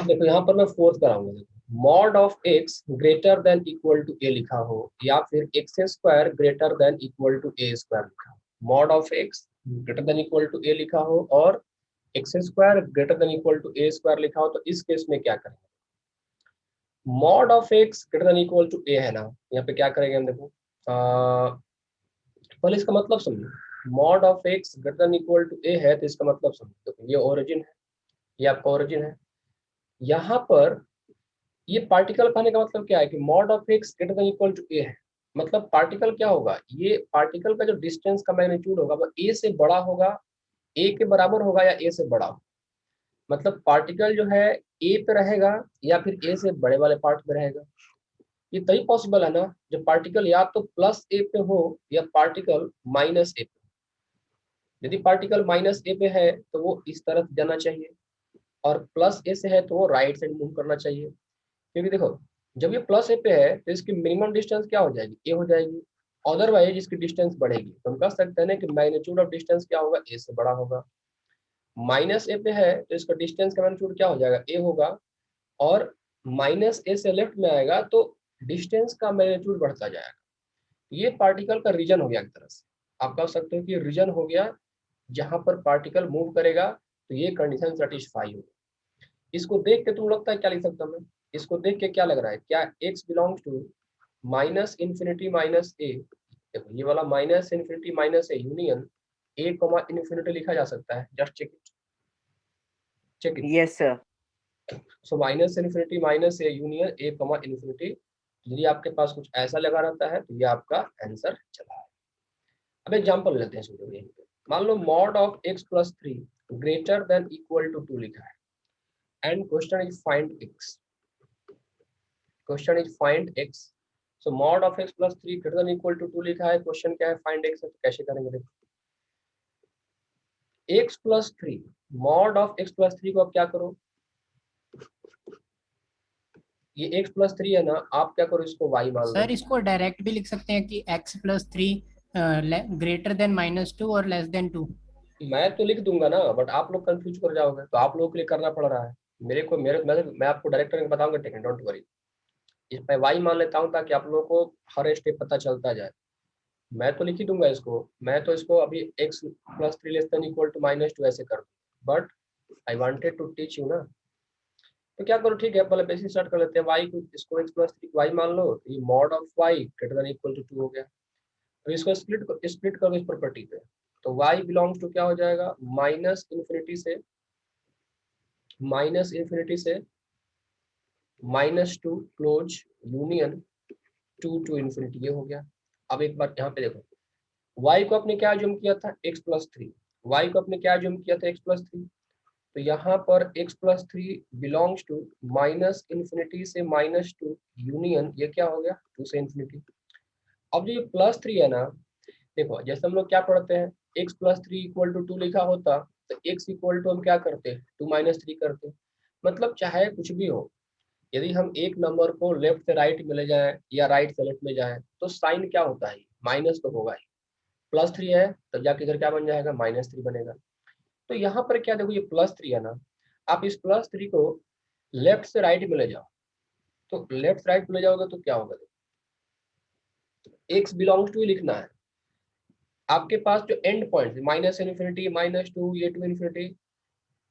अब देखो यहाँ पर मैं फोर्थ कराऊंगा। देखो mod of x greater than equal to A लिखा हो या फिर X square greater than equal to A square लिखा हो। Mod of x greater than equal to A लिखा हो और X square greater than equal to A square लिखा हो, तो इस केस में क्या करेंगे? Mod of x greater than equal to A है ना, यहाँ पे क्या करेंगे हम? देखो पहले इसका मतलब समझो। Mod of x greater than equal to A है तो इसका मतलब समझो। देखो ये ओरिजिन है, ये आपका ओरिजिन है। यहाँ पर ये पार्टिकल कहने का मतलब क्या है कि mod of x greater than equal to A है, मतलब पार्टिकल क्या होगा, ये पार्टिकल का जो डिस्टेंस का मैग्नीट्यूड होगा वो ए से बड़ा होगा, ए के बराबर होगा या ए से बड़ा होगा। मतलब पार्टिकल जो है ए पे रहेगा या फिर ए से बड़े वाले पार्ट में रहेगा। ये तभी पॉसिबल है ना जब पार्टिकल या तो प्लस ए पे हो या पार्टिकल माइनस ए पे। यदि पार्टिकल माइनस ए पे है तो वो इस तरफ जाना चाहिए और प्लस ए से है तो वो राइट साइड मूव करना चाहिए। क्योंकि देखो जब ये प्लस ए पे है तो इसकी मिनिमम डिस्टेंस क्या हो जाएगी? ए हो जाएगी। अदरवाइज इसकी डिस्टेंस बढ़ेगी तो हम कह सकते हैं ना कि मैग्नीट्यूड ऑफ डिस्टेंस क्या होगा? ए से बड़ा होगा। माइनस ए पे है तो इसका डिस्टेंस का मैग्नीट्यूड क्या हो जाएगा? ए होगा। और माइनस ए से लेफ्ट में आएगा तो डिस्टेंस का मैग्नीट्यूड बढ़ता जाएगा। ये पार्टिकल का रीजन हो गया एक तरह से। आप कह सकते हो कि रीजन हो गया जहां पर पार्टिकल मूव करेगा, तो ये कंडीशन सेटिस्फाई होगी। इसको देख के तुम लगता है क्या लिख सकता हूं मैं? इसको देख के क्या लग रहा है? क्या x belongs to minus infinity minus A? देखो ये वाला minus infinity minus A union A comma infinity लिखा जा सकता है। Just check it, check it. Yes sir. So minus infinity minus A union A comma infinity. यदि आपके पास कुछ ऐसा लगा रहता है तो ये आपका आंसर चला है। अब एग्जांपल लेते हैं स्टूडेंट। यहीं पे मान लो mod of x plus 3 greater than equal to 2 लिखा है and question is find x। Question is find x। So mod of x plus 3 greater than equal to 2 लिखा है, क्वेश्चन क्या है? फाइंड x है। तो कैसे करेंगे? देखो x plus 3, mod of x plus 3 को आप क्या करो? ये x प्लस 3 है ना, आप क्या करो? इसको y मान लो। सर इसको डायरेक्ट भी लिख सकते हैं कि x प्लस 3 ग्रेटर देन -2 और लेस देन 2। मैं तो लिख दूंगा ना, बट आप लोग कंफ्यूज कर जाओगे तो आप लोगों के लिए करना पड़ रहा है। मेरे को मैं आपको डायरेक्ट करके बताऊंगा, टेक्निक, डोंट वरी। इस पे वाई मान लेता हूँ ताकि आप लोगों को हर स्टेप पता चलता जाए। मैं तो लिख ही दूंगा इसको। मैं तो इसको अभी x plus 3 less than equal to -2 ऐसे कर दूँ, but I wanted to teach you ना। तो क्या करो, ठीक है, पहले बेसिक स्टार्ट कर लेते हैं। y को, इसको x प्लस 3 y मान लो, तो ये mod of y greater than equal to 2 हो गया। अब इसको स्प्लिट करो इस प्रॉपर्टी पे, तो y बिलोंग्स टू क्या हो जाएगा? माइनस इन्फिनिटी से -2 क्लोज यूनियन 2 टू इन्फिनिटी, ये हो गया। अब एक बार यहाँ पे देखो, y को आपने क्या ज्यूम किया था? x plus 3। y को आपने क्या ज्यूम किया था? x plus 3। तो यहाँ पर x plus 3 belongs to minus infinity से -2 यूनियन, ये क्या हो गया? 2 से इन्फिनिटी। अब जो ये प्लस 3 है ना, देखो जैसे हम लोग क्या पढ़ते हैं, x प्लस 3 इक्वल टू 2 लिखा होता तो x इक्वल टू हम क्या करते? 2 माइनस 3 करते। मतलब चाहे कुछ भी हो, यदि हम एक नंबर को लेफ्ट से राइट में ले जाएं या राइट से लेफ्ट में जाएं तो साइन क्या होता है? माइनस तो होगा ही। प्लस 3 है तब जाके इधर क्या बन जाएगा? -3 बनेगा। तो यहाँ पर क्या, देखो ये प्लस 3 है ना, आप इस प्लस 3 को लेफ्ट से राइट में ले जाओ, तो लेफ्ट से राइट में ले जाओगे तो क्या होगा? एक्स बिलोंग्स टू ही लिखना है। आपके पास जो एंड पॉइंट माइनस इन्फिनिटी -2 ये टू इन्फिनिटी,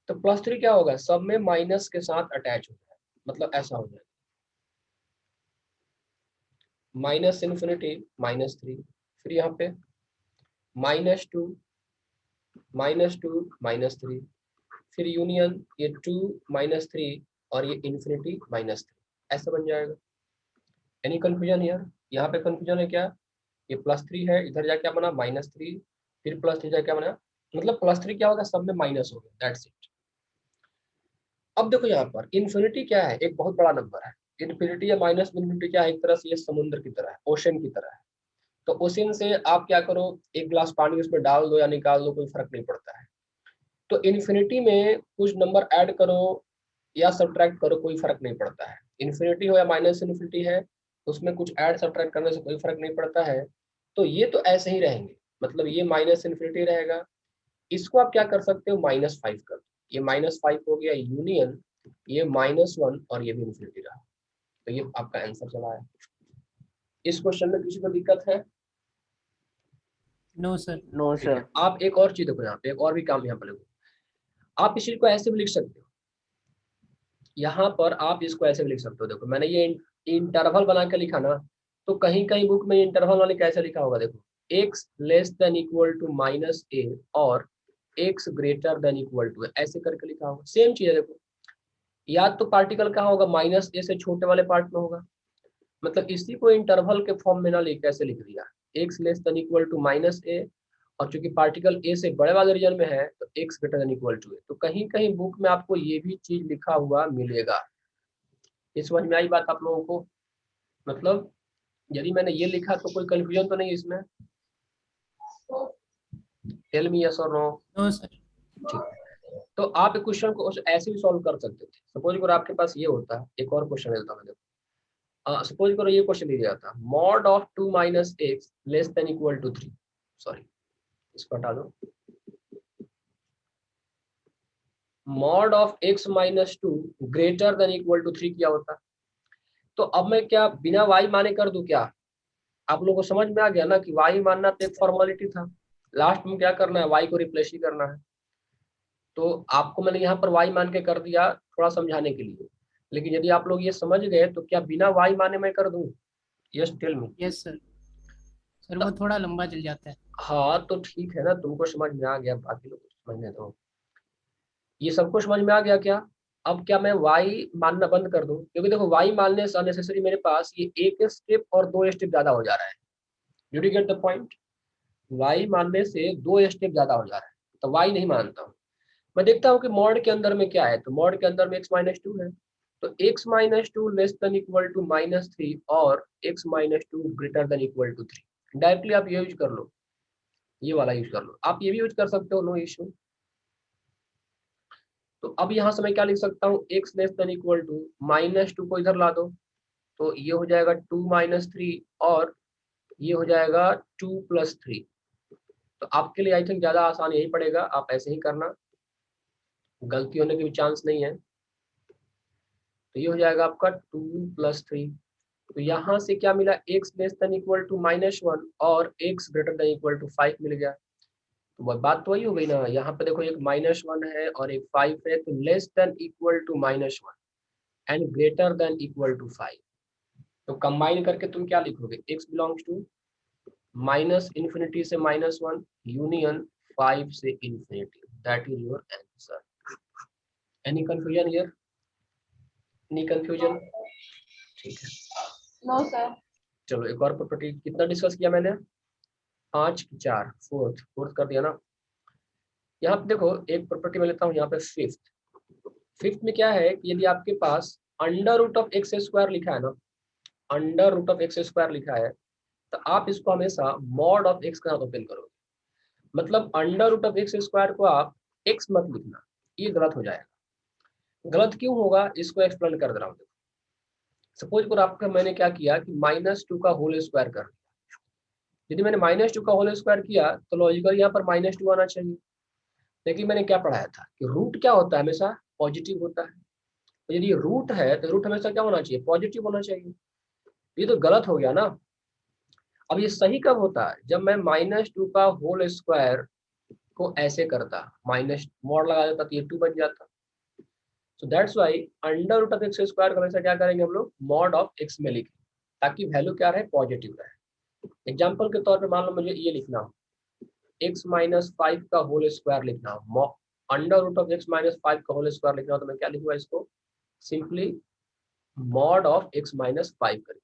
तो प्लस 3 क्या होगा? सब में माइनस के साथ अटैच हो जाए, मतलब ऐसा हो जाए माइनस इन्फिनिटी -3, फिर यहाँ पे -2 -3, फिर यूनियन ये 2 -3 और ये इन्फिनिटी -3, ऐसा बन जाएगा। Any confusion here? यहाँ पे कंफ्यूजन है क्या? ये +3 है, इधर जाके क्या बना? -3, फिर +3 जाके क्या बना? मतलब +3 क्या होगा? सब में माइनस हो गया, दैट्स इट। अब देखो यहाँ पर इन्फिनिटी क्या है? एक बहुत बड़ा नंबर है। इन्फिनिटी या माइनस इन्फिनिटी क्या है? एक तरह से ये समुद्र की तरह है, ओशन की तरह है। तो ओशन से आप क्या करो, एक गिलास पानी उसमें डाल दो या निकाल दो, कोई फर्क नहीं पड़ता है। तो इन्फिनिटी में कुछ नंबर ऐड करो या सब्ट्रैक्ट करो, कोई फर्क नहीं पड़ता है। इन्फिनिटी हो या माइनस इन्फिनिटी है, उसमें कुछ ऐड सब्ट्रैक्ट करने से कोई फर्क नहीं पड़ता है। तो ये तो ऐसे ही रहेंगे, मतलब ये माइनस इन्फिनिटी रहेगा। इसको आप क्या कर सकते हो? -5 कर दो। ये -5 हो गया यूनियन ये -1 और ये भी इन्फिनिटी रहा, तो ये आपका आंसर चला है। इस क्वेश्चन में किसी को दिक्कत है? No sir. नो ठीक है, सर। आप एक और चीज देखो, यहाँ पे एक और भी काम यहाँ पर देखो, आप इस चीज को ऐसे भी लिख सकते हो, यहाँ पर आप इसको ऐसे भी लिख सकते हो। देखो मैंने ये इंटरवल बना के लिखा ना, तो कहीं कहीं बुक में इंटरवल वाले कैसे लिखा होगा, देखो x less than equal to -a और x greater than equal to, ऐसे करके लिखा होगा। सेम चीज है, देखो या तो पार्टिकल कहाँ होगा, -a से छोटे वाले पार्ट में होगा, मतलब इसी को इंटरवल के फॉर्म में ना लिख कैसे लिख दिया, x less than equal to -a, और चूंकि पार्टिकल a से बड़े वाले रीजन में है तो x greater than equal to a, तो कहीं कहीं बुक में आपको ये भी चीज लिखा हुआ मिलेगा। इस समझ में आई बात आप लोगों को? मतलब यदि मैंने ये लिखा तो कोई कंफ्यूजन तो नहीं इसमें? टेल मी यस और नो। No sir. ठीक है, तो आप एक क्वेश्चन को ऐसे भी सॉल्व कर सकते थे। सपोज करो आपके पास ये होता है, एक और क्वेश्चन लेता हूं, देखो सपोज करो ये क्वेश्चन दिया जाता, mod of 2 minus x less than equal to 3, sorry इसको हटा दो, mod of x minus 2 greater than equal to 3 क्या होता? तो अब मैं क्या बिना y माने कर दूं क्या? आप लोगों को समझ में आ गया ना कि y मानना तो एक फॉर्मेलिटी था, लास्ट में क्या करना है, y को रिप्लेस ही करना है। तो आपको मैंने यहाँ पर y मान के कर दिया थोड़ा समझाने के लिए, लेकिन यदि आप लोग ये समझ गए तो क्या बिना y माने मैं कर दूं? Yes tell me. Yes sir. Sir वो थोड़ा लंबा चल जाता है। हाँ तो ठीक है ना, तुमको समझ में आ गया, बाकी लोग को समझने दो। ये सबको समझ में आ गया क्या? अब क्या मैं y मानना बंद कर दूं? क्योंकि देखो y मानने से अननेसेसरी मेरे पास ये एक स्टेप और दो स्टेप ज्यादा हो जा रहा है। Did you get the point? y मानने से दो स्टेप ज्यादा हो जा रहा है, तो y नहीं मानता हूँ। मैं देखता हूँ कि मॉड के अंदर में क्या है, तो मॉड के अंदर में x माइनस 2 है, तो x minus 2 less than equal to -3 और x minus 2 greater than equal to 3। Directly आप ये यूज कर लो, ये वाला यूज कर लो, आप ये भी यूज कर सकते हो, नो इश्यू। तो अब यहाँ से मैं क्या लिख सकता हूँ, x less than equal to -2 को इधर ला दो, तो ये हो जाएगा 2 माइनस 3 और ये हो जाएगा 2 प्लस 3। तो आपके लिए आई थिंक ज्यादा आसान यही पड़ेगा, आप ऐसे ही करना, गलती होने के भी चांस नहीं है। तो ये हो जाएगा आपका 2 प्लस 3, तो यहाँ से क्या मिला, x less than equal to -1 और x greater than equal to 5 मिल गया। तो बात तो वही हो गई ना, यहाँ पे देखो एक -1 है और एक 5 है, तो less than equal to -1 and greater than equal to 5। तो कंबाइन करके तुम क्या लिखोगे, x belongs to minus infinity से -1 यूनियन 5 से infinity, that is your answer. Any confusion here? Any confusion? ठीक है, नो सर। चलो एक और प्रॉपर्टी, कितना डिस्कस किया मैंने, 5 की 4, फोर्थ कर दिया ना। यहाँ पे देखो एक प्रॉपर्टी मैं लेता हूँ यहाँ पे फिफ्थ में क्या है कि यदि आपके पास under root of x square लिखा है ना, under root of x square लिखा है, तो आप इसको हमेशा मॉड ऑफ एक्स के साथ ओपन करोगे। मतलब under root of x square को आप एक्स मत लिखना, ये गलत हो जाएगा। गलत क्यों होगा, इसको एक्सप्लेन कर दे रहा हूँ। सपोज करो आपका मैंने क्या किया कि -2 का होल स्क्वायर कर दिया। यदि मैंने -2 का होल स्क्वायर किया तो लॉजिकल यहाँ पर -2 आना चाहिए, लेकिन मैंने क्या पढ़ाया था कि रूट क्या होता है, हमेशा पॉजिटिव होता है। तो यदि रूट है तो रूट हमेशा क्या होना चाहिए, पॉजिटिव होना चाहिए। ये तो गलत हो गया ना। अब ये सही कब होता है, जब मैं -2 का होल स्क्वायर को ऐसे करता, माइनस मॉड लगा देता, तो ये 2 बन जाता। So that's why under root of x square को हमेशा क्या करेंगे हम लोग, मॉड ऑफ एक्स में लिखें, ताकि वैल्यू क्या रहे, पॉजिटिव रहे। एग्जाम्पल के तौर पे मान लो मुझे ये लिखना हो, x माइनस 5 का होल स्क्वायर लिखना हो, under root of x minus 5 का होल स्क्वायर लिखना हो, तो मैं क्या लिखूंगा इसको, simply mod of x minus 5 करके।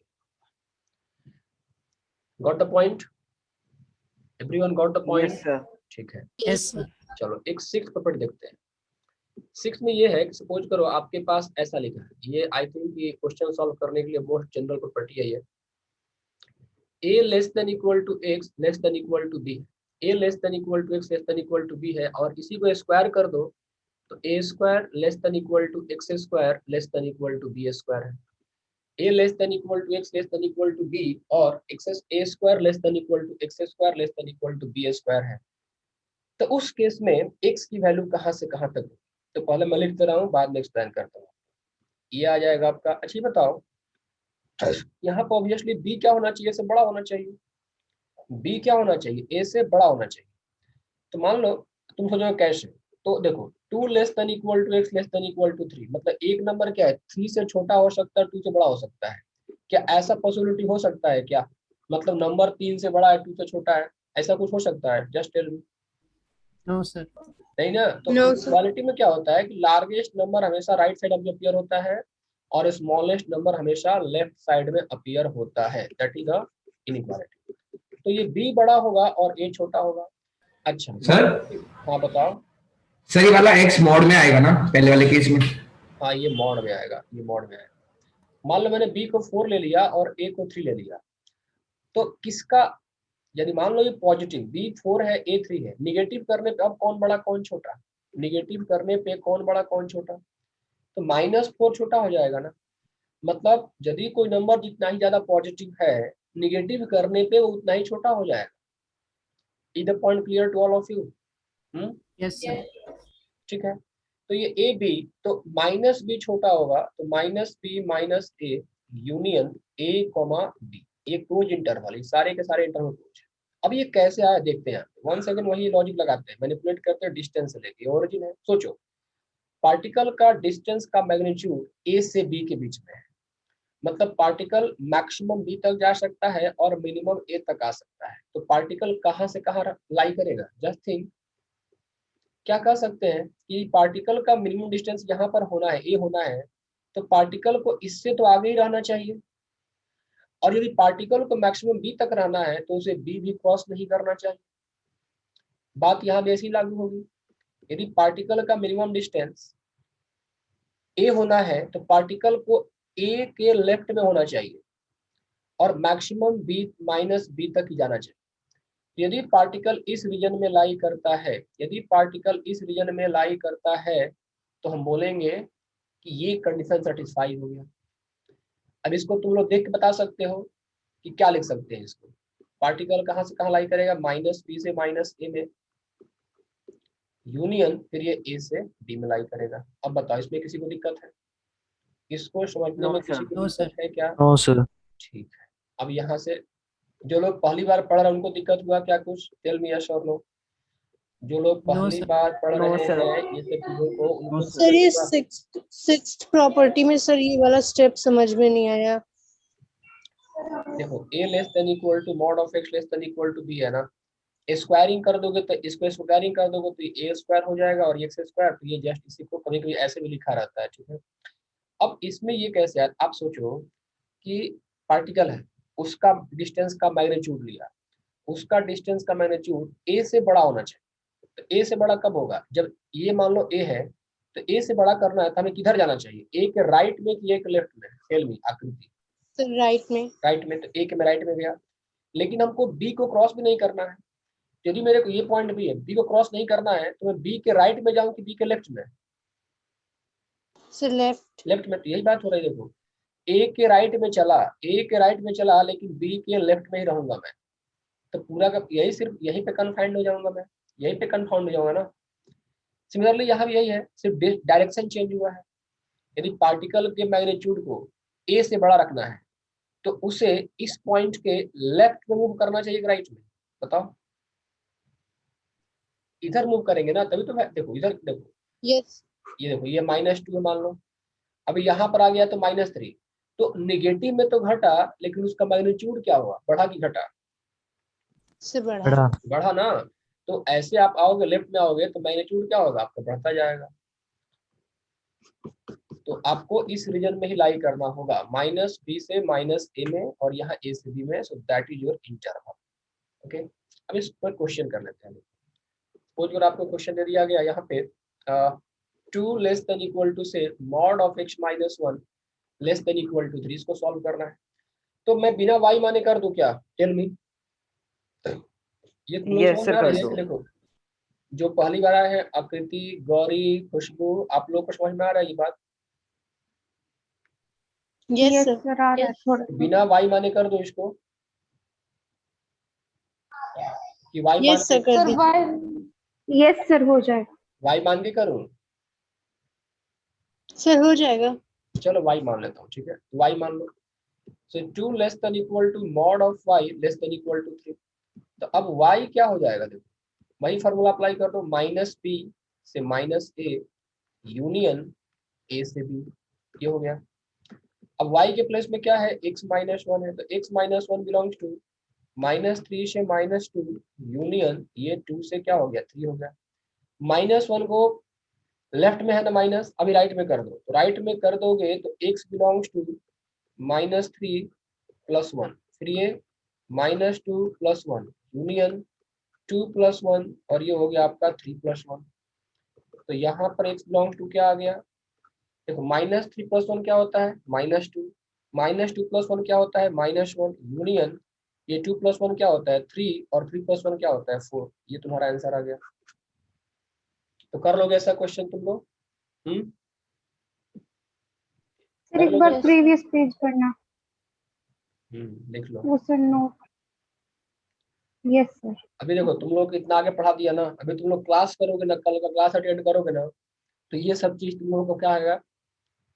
Got the point? Everyone got the point? Yes sir. ठीक है, यस सर। चलो एक सिक्स्थ प्रॉपर्टी देखते हैं। सिक्स में ये है कि सपोज करो आपके पास ऐसा लिखा है, ये आई थिंक ये क्वेश्चन सॉल्व करने के लिए मोस्ट जनरल प्रॉपर्टी है ये, a less than equal to x less than equal to b, a less than equal to x less than equal to b है, और इसी को स्क्वायर कर दो तो a square less than equal to x square less than equal to b square है। a less than equal to x less than equal to b और a square less than equal to x square less than equal to b square है। तो उस case में x की value कहाँ से कहाँ तक, तो पहले मैं लिख दे रहा हूँ, बाद में एक्सप्लेन करता हूँ। ये आ जाएगा आपका। अच्छा ये बताओ, यहाँ पर ऑब्वियसली बी क्या होना चाहिए, से बड़ा होना चाहिए। बी क्या होना चाहिए, ए से बड़ा होना चाहिए। तो मान लो तुम सोचो कैसे, तो देखो 2 < x <3 मतलब एक नंबर क्या है, 3 से छोटा हो सकता है, 2 से बड़ा हो सकता है। क्या ऐसा पॉसिबिलिटी हो सकता है क्या, मतलब नंबर 3 से बड़ा है 2 से छोटा है, ऐसा कुछ हो सकता है? Just tell me. No sir. नहीं ना। तो No, sir. इक्वालिटी में क्या होता है कि लार्जेस्ट नंबर हमेशा राइट साइड में अपीयर होता है और स्मॉलेस्ट नंबर हमेशा लेफ्ट साइड में अपीयर होता है। That is the inequality. तो ये बी बड़ा होगा और ए छोटा होगा। अच्छा सर हाँ बताओ। सर, ये वाला एक्स मॉड में आएगा ना पहले वाले केस में? हाँ ये मॉड में आएगा, ये मॉड में आएगा। मान लो मैंने बी को 4 ले लिया और ए को 3 ले लिया, तो किसका, यदि मान लो ये पॉजिटिव बी 4 है ए 3 है, निगेटिव करने पे अब कौन बड़ा कौन छोटा, निगेटिव करने पे कौन बड़ा कौन छोटा, तो -4 छोटा हो जाएगा ना। मतलब यदि कोई नंबर जितना ही ज्यादा पॉजिटिव है, निगेटिव करने पे वो उतना ही छोटा हो जाएगा। Is the point clear to all of you? Yes sir. ठीक है। तो ये ए बी, तो -b छोटा होगा, तो -b - a union a, b, ये क्लोज इंटरवल, ये सारे के सारे इंटरवल क्लोज। अब ये कैसे आया देखते हैं। 1 सेकंड वही लॉजिक लगाते हैं, मैनिपुलेट करते हैं डिस्टेंस से लेके। ओरिजिन है, सोचो पार्टिकल का डिस्टेंस का मैग्नीट्यूड ए से बी के बीच में है, मतलब पार्टिकल मैक्सिमम बी तक जा सकता है और मिनिमम ए तक आ सकता है। तो पार्टिकल कहाँ से कहाँ लाई करेगा, जस्ट थिंक। क्या कह सकते हैं कि पार्टिकल का मिनिमम डिस्टेंस यहाँ पर होना है, ए होना है, तो पार्टिकल को इससे तो आगे ही रहना चाहिए। और यदि पार्टिकल को मैक्सिमम बी तक रहना है तो उसे बी भी क्रॉस नहीं करना चाहिए। बात यहाँ भी ऐसी लागू होगी। यदि पार्टिकल का मिनिमम डिस्टेंस ए होना है तो पार्टिकल को ए के लेफ्ट में होना चाहिए और मैक्सिमम बी -b तक ही जाना चाहिए। यदि पार्टिकल इस रीजन में लाई करता है, यदि पार्टिकल इस रीजन में लाई करता है, तो हम बोलेंगे कि ये कंडीशन सेटिस्फाई हो गया। अब इसको तुम लोग देख के बता सकते हो कि क्या लिख सकते हैं इसको। पार्टिकल कहाँ से कहाँ लाई करेगा, -b से -a में, यूनियन फिर ये ए से बी में लाई करेगा। अब बताओ इसमें किसी को दिक्कत है, इसको समझने में किसी को नो सर। दिक्कत है क्या? No sir. ठीक है। अब यहाँ से जो लोग पहली बार पढ़ रहे हैं उनको दिक्कत हुआ क्या कुछ? टेल मी यस और नो। जो लोग नो पहली सर। बार पढ़ नो रहे सर। हैं ये सब चीजों को, उनको सर ये दिक्कत हुआ? सिक्स्थ प्रॉपर्टी में सर ये वाला स्टेप समझ में नहीं आया। देखो a less than equal to mod of x less than equal to b है ना। स्क्वायरिंग कर दोगे तो इसको स्क्वायरिंग कर दोगे तो ये a स्क्वायर हो जाएगा और x स्क्वायर, तो ये जस्ट इसी को कभी कभी ऐसे भी लिखा रहता है। ठीक है। अब इसमें ये कैसे यार, आप सोचो कि पार्टिकल है, उसका डिस्टेंस का मैग्नीट्यूड लिया, उसका डिस्टेंस का मैग्नीट्यूड a से बड़ा होना चाहिए। तो a से बड़ा कब होगा, जब ये मान लो a है, तो a से बड़ा करना है तो हमें किधर जाना चाहिए, a के राइट में कि a के लेफ्ट में? टेल मी आकृति। सर राइट में। राइट में, तो a के मैं राइट में गया, लेकिन हमको b को क्रॉस भी नहीं करना है। यदि मेरे को ये पॉइंट भी है, b को क्रॉस नहीं करना है, तो मैं b के राइट में जाऊं कि b के लेफ्ट में? Sir left. लेफ्ट में। तो यही बात हो रही है। देखो a के राइट में चला, a के राइट में चला, लेकिन b के लेफ्ट में ही रहूंगा मैं, तो पूरा का यही सिर्फ यहीं पे कन्फाइंड हो जाऊंगा मैं, यहीं पे कन्फाउंड हो जाऊंगा ना। सिमिलरली यहाँ भी यही है, सिर्फ डायरेक्शन चेंज हुआ है। यदि पार्टिकल के मैग्नीट्यूड को a से बड़ा रखना है तो उसे इस पॉइंट के लेफ्ट में मूव करना चाहिए, राइट में? बताओ। इधर मूव करेंगे ना तभी तो। देखो इधर देखो, यस। ये देखो ये -2 है मान लो, अभी यहाँ पर आ गया तो -3, तो निगेटिव में तो घटा, लेकिन उसका मैग्नीट्यूड क्या हुआ, बढ़ा कि घटा? सर बढ़ा। बड़ा। बढ़ा ना। तो ऐसे आप आओगे लेफ्ट में आओगे तो मैग्नीट्यूड क्या होगा आपका, बढ़ता जाएगा। तो आपको इस रीजन में ही लाई करना होगा, -b से -a में और यहाँ a से b में। So that is your interval. Okay. अब इस पर क्वेश्चन कर लेते हैं। सपोज अगर आपको क्वेश्चन दे दिया गया यहाँ पे 2 लेस देन इक्वल टू से mod of x - 1 less than equal to 3, इसको सॉल्व करना है। तो मैं बिना y माने कर दूं क्या? Tell me. ये तुम लोग यस समझ सर में आ रही कर है दो। कि देखो, जो पहली बार आए हैं, आकृति, गौरी, खुशबू, आप लोग को समझ में आ रहा है ये बात? Yes sir. आ रहा है थोड़ा सा। बिना y माने कर दो इसको कि y मान यस सर के, कर सर दीजिए। वाई यस सर हो जाएगा। y मान के करूं? सर हो जाएगा। चलो y मान लेता हूँ, ठीक है, y मान लो। So 2 less than equal to mod of y less than equal to 3। तो अब y क्या हो जाएगा, देखो वही फार्मूला अप्लाई कर दो, माइनस बी से माइनस ए यूनियन ए से बी, ये हो गया। अब y के प्लेस में क्या है, x माइनस 1 है, तो x माइनस 1 बिलोंग्स टू -3 से -2 यूनियन ये 2 से क्या हो गया, 3 हो गया। -1 को लेफ्ट में है ना माइनस, अभी राइट में कर दो, तो राइट में कर दोगे तो x बिलोंग्स टू -3 + 1, फिर ये -2 + 1 यूनियन 2 + 1 और ये हो गया आपका 3 + 1। तो यहाँ पर x बिलोंग्स टू क्या आ गया, देखो -3 + 1 क्या होता है, -2, -2 + 1 क्या होता है, -1 यूनियन ये 2 + 1 क्या होता है, 3 और 3 + 1 क्या होता है, 4। ये तुम्हारा आंसर आ गया। तो कर लोगे ऐसा क्वेश्चन तुम लोग? सर कर एक लोगे? बार प्रीवियस पेज पढ़ना, लिख लो। वो सर नोट। Yes sir. अभी देखो तुम लोग इतना आगे पढ़ा दिया ना, अभी तुम लोग क्लास करोगे ना, कल का क्लास अटेंड करोगे ना, तो ये सब चीज तुम लोगों को क्या आएगा,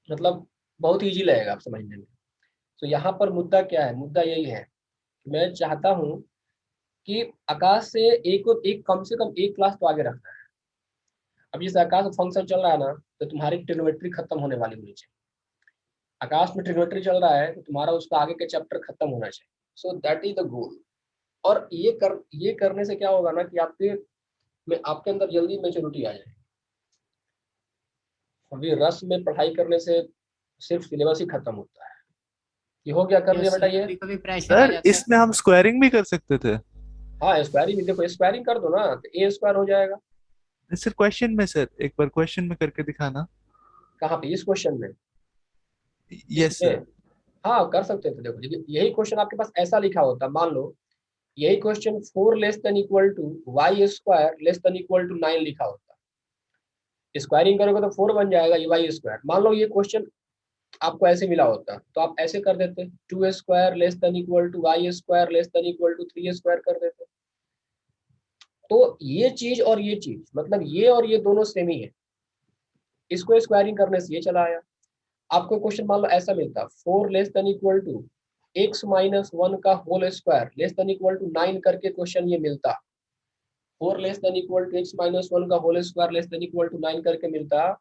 मतलब बहुत इजी लगेगा आप समझने में। तो यहाँ पर मुद्दा क्या है, मुद्दा यही है कि मैं चाहता हूँ कि आकाश से एक कम से कम एक क्लास तो आगे रखना है। अब जैसे आकाश में फंक्शन चल रहा है ना, तो तुम्हारी ट्रिग्नोमेट्री खत्म होने वाली होनी चाहिए। आकाश में ट्रिग्नोमेट्री चल रहा है तो तुम्हारा उसका आगे के चैप्टर खत्म होना चाहिए। So that is the goal. और ये करने से क्या होगा ना कि आपके अंदर जल्दी मेच्योरिटी आ जाएगी। अभी रस में पढ़ाई करने से सिर्फ सिलेबस ही खत्म होता है। ये हो गया, कर लिया बेटा ये? कभी कभी प्रेशर आ सर जाता है। इसमें हम स्क्वायरिंग भी कर सकते थे। हाँ स्क्वायरिंग भी, देखो स्क्वायरिंग कर दो ना तो ए स्क्वायर हो जाएगा। सर क्वेश्चन में, सर एक बार क्वेश्चन में करके दिखाना। कहाँ पे, इस क्वेश्चन में? Yes sir. इसमें हाँ कर सकते थे। देखो यही क्वेश्चन आपके पास ऐसा लिखा होता, मान लो यही question 4 less than equal to y square less than equal to 9 लिखा होता। स्क्वायरिंग करोगे तो 4 बन जाएगा ये वाई स्क्वायर। मान लो ये क्वेश्चन आपको ऐसे मिला होता तो आप ऐसे कर देते, 2 square less than equal to y square less than equal to 3 square कर देते। तो ये चीज और ये चीज, मतलब ये और ये दोनों सेम ही है। इसको स्क्वायरिंग करने से ये चला आया। आपको क्वेश्चन मान लो ऐसा मिलता, 4 less than equal to x minus 1 का whole square less than equal to 9 करके क्वेश्चन ये मिलता। 4 less than equal to x minus 1 का whole square less than equal to 9 करके मिलता।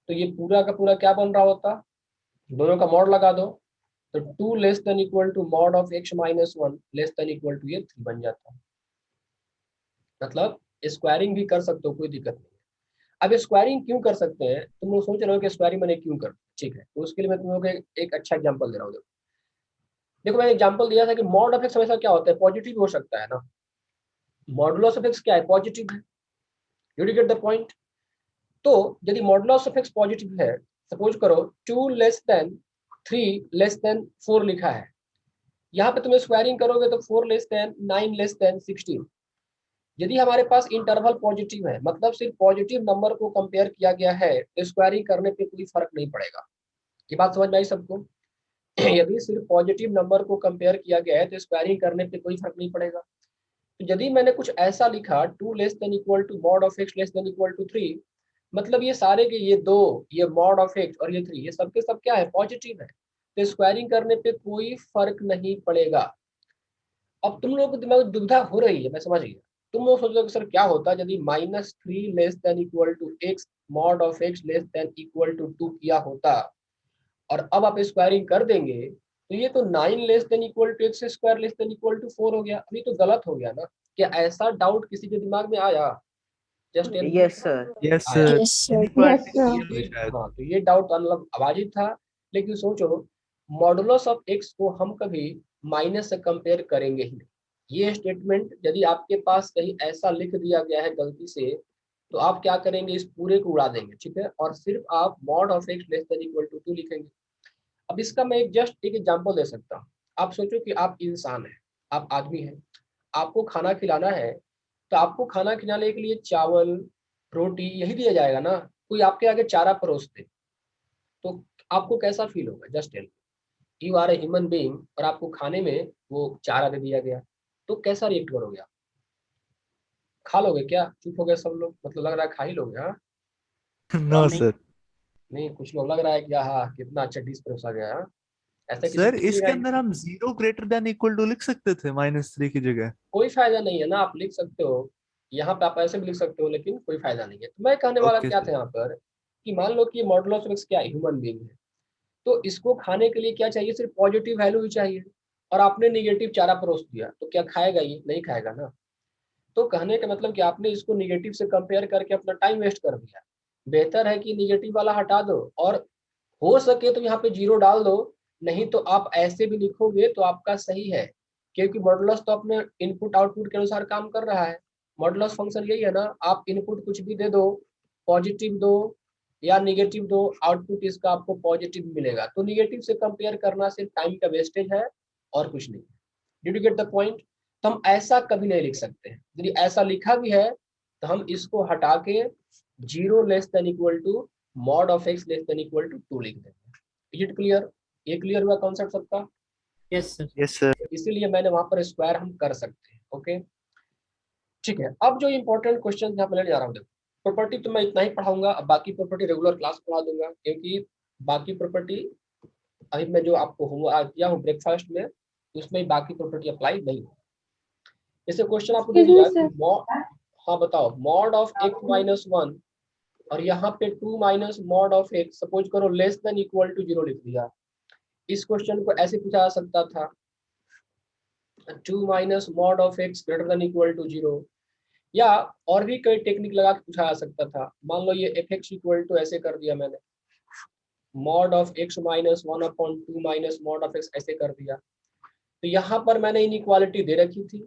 तो ये पूरा का पूरा क्या बन रहा होता, दोनों का मॉड लगा दो, तो 2 less than equal to mod of x minus 1 less than equal to ये 3 बन जाता। मतलब स्क्वायरिंग भी कर सकते हो, कोई दिक्कत नहीं है। अब स्क्वायरिंग क्यों कर सकते हैं, तुम लोग सोच रहे हो कि स्क्वायरिंग मैंने क्यों कर, ठीक है, तो उसके लिए मैं तुम लोग को एक अच्छा एग्जांपल दे रहा हूँ। देखो मैंने एग्जांपल दिया था कि मॉड ऑफ एक्स हमेशा क्या होता है, पॉजिटिव हो सकता है ना। मॉडुलस ऑफ एक्स क्या है, पॉजिटिव है। You get the point? तो यदि मॉडुलस ऑफ एक्स पॉजिटिव है, सपोज करो 2 लेस देन 3 लेस देन 4 लिखा है, यहाँ पे तुम स्क्वायरिंग करोगे तो 4 लेस देन 9 लेस देन 16। यदि हमारे पास इंटरवल पॉजिटिव है, मतलब सिर्फ पॉजिटिव नंबर को कंपेयर किया गया है, तो स्क्वायरिंग करने पे कोई फर्क नहीं पड़ेगा। ये बात समझ में आई सबको? यदि सिर्फ पॉजिटिव नंबर को कंपेयर किया गया है तो स्क्वायरिंग करने पे कोई फर्क नहीं पड़ेगा। तो यदि मैंने कुछ ऐसा लिखा 2 less than equal to mod of x less than equal to 3, मतलब ये सारे के ये दो, ये मॉड ऑफ एक्स और ये 3, ये सब के सब क्या है, पॉजिटिव है, तो स्क्वायरिंग करने पे कोई फर्क नहीं पड़ेगा। अब तुम लोगों को दिमाग में दुविधा हो रही है, मैं समझ गया। तुम लोग सोच रहे हो कि सर क्या होता यदि -3 less than equal to x mod of x less than equal to 2 किया होता, और अब आप स्क्वायरिंग कर देंगे तो ये तो 9 less than equal to x square less than equal to 4 हो गया। अभी तो गलत हो गया ना? क्या ऐसा डाउट किसी के दिमाग में आया? Just yes sir. यस आया। Sir. Yes, sir. Yes sir. शायद। हाँ तो ये डाउट मतलब अवाजिब था। लेकिन सोचो, मॉडुलस ऑफ एक्स को हम कभी माइनस से कंपेयर करेंगे ही नहीं। ये स्टेटमेंट यदि आपके पास कहीं ऐसा लिख दिया गया है गलती से, तो आप क्या करेंगे, इस पूरे को उड़ा देंगे, ठीक है, और सिर्फ आप mod of x less than equal to 2 लिखेंगे। अब इसका मैं जस्ट एक एग्जांपल दे सकता हूँ। आप सोचो कि आप इंसान हैं, आप आदमी हैं, आपको खाना खिलाना है, तो आपको खाना खिलाने के लिए चावल रोटी यही दिया जाएगा ना। कोई आपके आगे चारा परोस दे तो आपको कैसा फील होगा? Just tell. You are a human being और आपको खाने में वो चारा दे दिया गया, तो कैसा रिएक्ट करोगे आप? खा लोगे क्या? चुप हो गए सब लोग, मतलब लग रहा है खा ही लोगे। हाँ नो नहीं। सर। नहीं, कुछ लोग लग रहा है कि हाँ कितना अच्छा डिस्प्रेस आ गया। हाँ? ऐसा किसी सर को नहीं इसके आएगी। अंदर हम 0 ग्रेटर देन इक्वल टू लिख सकते थे -3 की जगह। कोई फायदा नहीं है ना, आप लिख सकते हो, यहाँ पे आप ऐसे भी लिख सकते हो, लेकिन कोई फायदा नहीं है। तो मैं कहने वाला ओके क्या था सर। यहाँ पर कि मान लो कि मॉडुलस ऑफ एक्स क्या ह्यूमन बीइंग है, तो इसको खाने के लिए क्या चाहिए, सिर्फ पॉजिटिव वैल्यू ही चाहिए। और आपने निगेटिव चारा परोस दिया तो क्या खाएगा, ये नहीं खाएगा ना। तो कहने का मतलब कि आपने इसको निगेटिव से कंपेयर करके अपना टाइम वेस्ट कर दिया। बेहतर है कि निगेटिव वाला हटा दो और हो सके तो यहाँ पे जीरो डाल दो। नहीं तो आप ऐसे भी लिखोगे तो आपका सही है, क्योंकि मॉडुलस तो अपने इनपुट आउटपुट के अनुसार काम कर रहा है। मॉडुलस फंक्शन यही है ना, आप इनपुट कुछ भी दे दो, पॉजिटिव दो या निगेटिव दो, आउटपुट इसका आपको पॉजिटिव मिलेगा। तो निगेटिव से कंपेयर करना सिर्फ टाइम का वेस्टेज है और कुछ नहीं। Did you get the point? तो हम ऐसा कभी नहीं लिख सकते हैं। यदि ऐसा लिखा भी है तो हम इसको हटा के zero less than equal to mod of x less than equal to 2 लिख देंगे। Is it clear? ये क्लियर हुआ कॉन्सेप्ट सबका? Yes sir. Yes sir. इसीलिए मैंने वहां पर स्क्वायर हम कर सकते हैं। ओके, ठीक है। अब जो इंपॉर्टेंट क्वेश्चन यहाँ पे लेने जा रहा हूँ, देखो प्रॉपर्टी तो मैं इतना ही पढ़ाऊंगा, अब बाकी प्रॉपर्टी रेगुलर क्लास पढ़ा दूंगा, क्योंकि बाकी प्रॉपर्टी अभी मैं जो आपको होमवर्क किया हूँ ब्रेकफास्ट में, उसमें बाकी प्रॉपर्टी अप्लाई नहीं हो। जैसे क्वेश्चन आपको दे Excuse me, दिया sir. कि हाँ बताओ, mod of x minus one और यहाँ पे 2 minus mod of x suppose करो लेस देन इक्वल टू 0 लिख दिया। इस क्वेश्चन को ऐसे पूछा जा सकता था, 2 minus mod of x greater than equal to 0, या और भी कई टेक्निक लगा के पूछा जा सकता था। मान लो ये एफ एक्स इक्वल टू ऐसे कर दिया मैंने, mod of x minus 1/2 minus mod of x ऐसे कर दिया। तो यहाँ पर मैंने इनइक्वालिटी दे रखी थी,